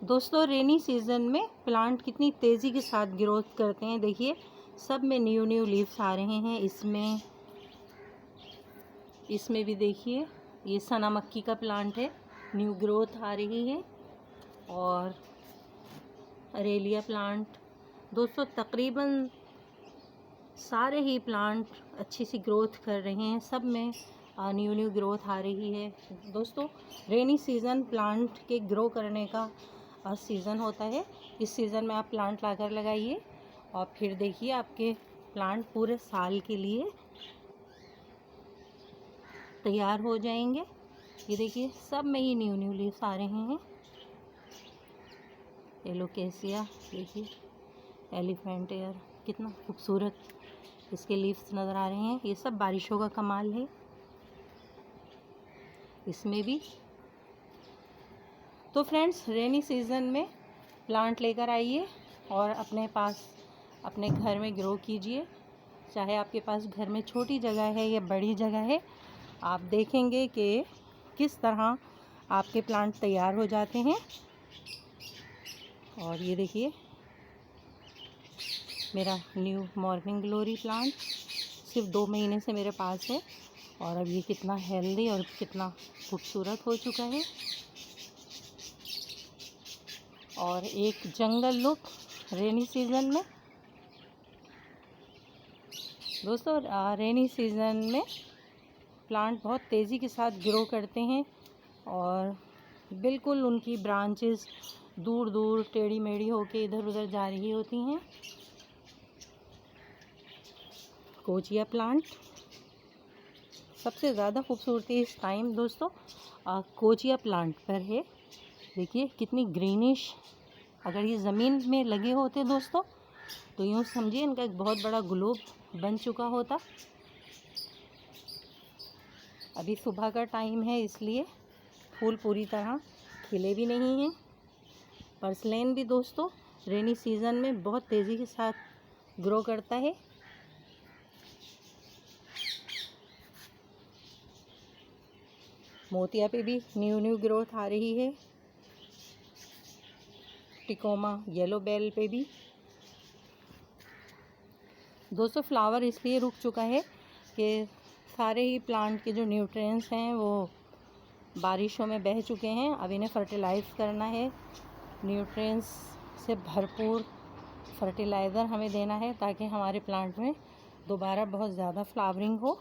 दोस्तों rainy season में plant कितनी तेज़ी के साथ ग्रोथ करते हैं। देखिए सब में न्यू न्यू लीव्स आ रहे हैं। इसमें भी देखिए ये सना मक्की का प्लांट है, न्यू ग्रोथ आ रही है। और अरेलिया प्लांट, दोस्तों तकरीबन सारे ही प्लांट अच्छी सी ग्रोथ कर रहे हैं। सब में न्यू न्यू ग्रोथ आ रही है। दोस्तों रेनी सीज़न प्लांट के ग्रो करने का सीज़न होता है। इस सीज़न में आप प्लांट लाकर लगाइए और फिर देखिए आपके प्लांट पूरे साल के लिए तैयार हो जाएंगे। ये देखिए सब में ही न्यू न्यू लीव्स आ रहे हैं। एलोकेसिया देखिए, एलिफेंट एयर, कितना खूबसूरत इसके लीव्स नज़र आ रहे हैं। ये सब बारिशों का कमाल है। इसमें भी तो फ्रेंड्स रेनी सीज़न में प्लांट लेकर आइए और अपने पास अपने घर में ग्रो कीजिए। चाहे आपके पास घर में छोटी जगह है या बड़ी जगह है, आप देखेंगे कि किस तरह आपके प्लांट तैयार हो जाते हैं। और ये देखिए मेरा न्यू मॉर्निंग ग्लोरी प्लांट सिर्फ 2 महीने से मेरे पास है और अब ये कितना हेल्दी और कितना खूबसूरत हो चुका है। और एक जंगल लुक रेनी सीज़न में। दोस्तों रेनी सीज़न में प्लांट बहुत तेज़ी के साथ ग्रो करते हैं और बिल्कुल उनकी ब्रांचेस दूर दूर टेढ़ी मेढ़ी होके इधर उधर जा रही होती हैं। कोचिया प्लांट सबसे ज़्यादा खूबसूरती इस टाइम दोस्तों कोचिया प्लांट पर है। देखिए कितनी ग्रीनिश, अगर ये ज़मीन में लगे होते दोस्तों तो यूँ समझिए इनका एक बहुत बड़ा ग्लोब बन चुका होता। अभी सुबह का टाइम है इसलिए फूल पूरी तरह खिले भी नहीं हैं। पर्सलेन भी दोस्तों रेनी सीज़न में बहुत तेज़ी के साथ ग्रो करता है। मोतिया पे भी न्यू न्यू ग्रोथ आ रही है। टिकोमा येलो बेल पे भी दोस्तों फ्लावर इसलिए रुक चुका है कि सारे ही प्लांट के जो न्यूट्रिएंट्स हैं वो बारिशों में बह चुके हैं। अब इन्हें फर्टिलाइज़ करना है। न्यूट्रिएंट्स से भरपूर फर्टिलाइज़र हमें देना है ताकि हमारे प्लांट में दोबारा बहुत ज़्यादा फ्लावरिंग हो।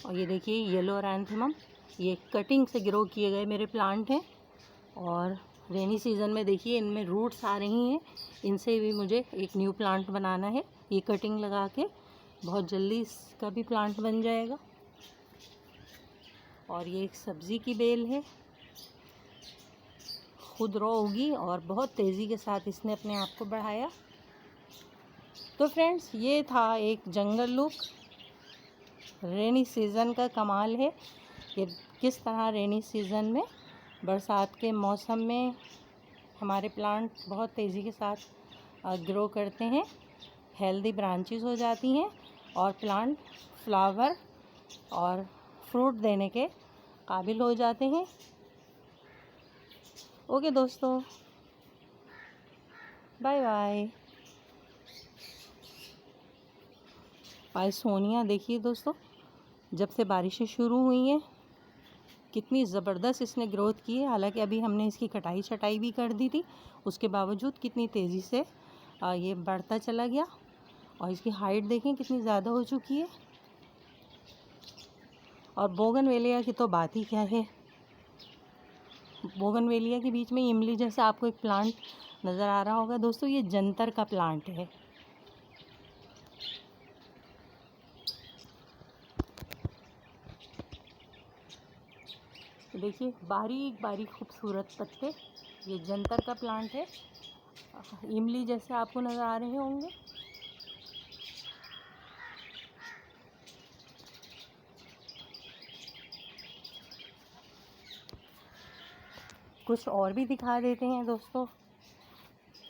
और ये देखिए येलो एरैंथेमम, ये कटिंग से ग्रो किए गए मेरे प्लांट हैं और रेनी सीज़न में देखिए इनमें रूट्स आ रही हैं। इनसे भी मुझे एक न्यू प्लांट बनाना है। ये कटिंग लगा के बहुत जल्दी इसका भी प्लांट बन जाएगा। और ये एक सब्ज़ी की बेल है, खुद रो होगी और बहुत तेज़ी के साथ इसने अपने आप को बढ़ाया। तो फ्रेंड्स ये था एक जंगल लुक रेनी सीज़न का। कमाल है कि किस तरह रेनी सीज़न में बरसात के मौसम में हमारे प्लांट बहुत तेज़ी के साथ ग्रो करते हैं, हेल्दी ब्रांचेस हो जाती हैं और प्लांट फ्लावर और फ्रूट देने के काबिल हो जाते हैं। ओके दोस्तों, बाय बाय। पाइसोनिया देखिए दोस्तों, जब से बारिशें शुरू हुई हैं कितनी ज़बरदस्त इसने ग्रोथ की है। हालांकि अभी हमने इसकी कटाई छटाई भी कर दी थी, उसके बावजूद कितनी तेज़ी से ये बढ़ता चला गया। और इसकी हाइट देखें कितनी ज़्यादा हो चुकी है। और बोगनवेलिया की तो बात ही क्या है। बोगनवेलिया के बीच में इमली जैसा आपको एक प्लांट नज़र आ रहा होगा दोस्तों, ये जंतर का प्लांट है। देखिए बारीक बारीक खूबसूरत पत्ते, ये जंतर का प्लांट है। इमली जैसे आपको नज़र आ रहे होंगे। कुछ और भी दिखा देते हैं दोस्तों।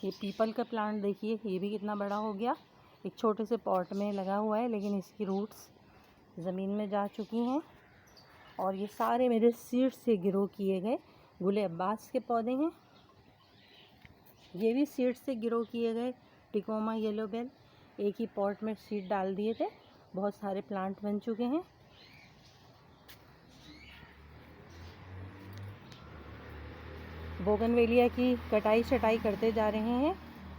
ये पीपल का प्लांट देखिए, ये भी कितना बड़ा हो गया। एक छोटे से पॉट में लगा हुआ है लेकिन इसकी रूट्स ज़मीन में जा चुकी हैं। और ये सारे मेरे सीड से ग्रो किए गए गुले अब्बास के पौधे हैं। ये भी सीड से ग्रो किए गए टिकोमा येलो बेल, एक ही पॉट में सीड डाल दिए थे, बहुत सारे प्लांट बन चुके हैं। बोगनवेलिया की कटाई छटाई करते जा रहे हैं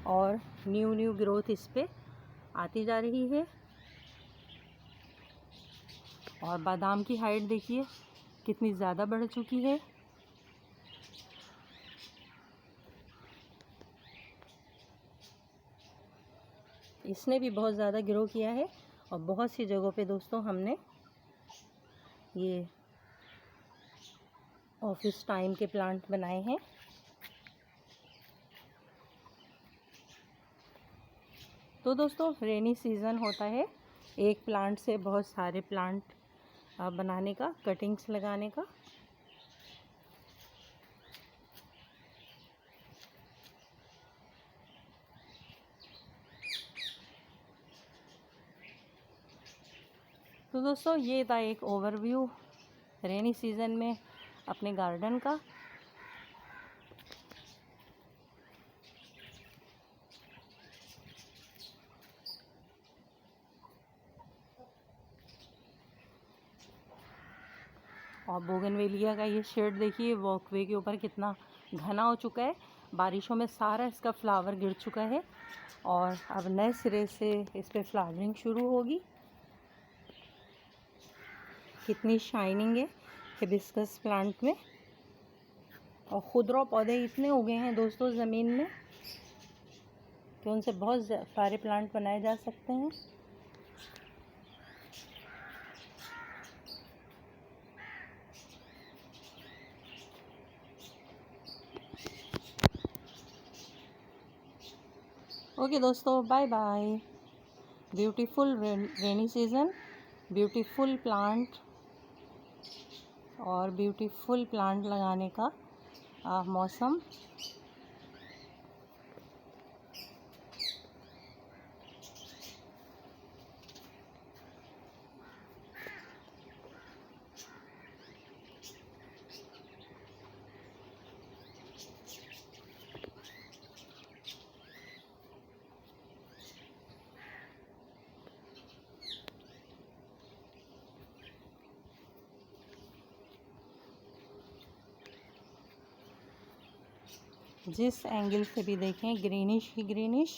और न्यू ग्रोथ इस पे आती जा रही है। और बादाम की हाइट देखिए कितनी ज़्यादा बढ़ चुकी है। इसने भी बहुत ज़्यादा ग्रो किया है और बहुत सी जगहों पे दोस्तों हमने ये ऑफिस टाइम के प्लांट बनाए हैं। तो दोस्तों रेनी सीज़न होता है एक प्लांट से बहुत सारे प्लांट बनाने का, कटिंग्स लगाने का। तो दोस्तों ये था एक ओवरव्यू रेनी सीज़न में अपने गार्डन का। और बोगनवेलिया का ये शेड देखिए वॉकवे के ऊपर कितना घना हो चुका है। बारिशों में सारा इसका फ्लावर गिर चुका है और अब नए सिरे से इस पे फ्लावरिंग शुरू होगी। कितनी शाइनिंग है हिबिस्कस प्लांट में। और खुदरा पौधे इतने उगे हैं दोस्तों ज़मीन में कि उनसे बहुत सारे प्लांट बनाए जा सकते हैं। ओके दोस्तों, bye bye. Beautiful rainy season, beautiful plant और ब्यूटीफुल प्लांट लगाने का मौसम। जिस एंगल से भी देखें ग्रीनिश ही ग्रीनिश।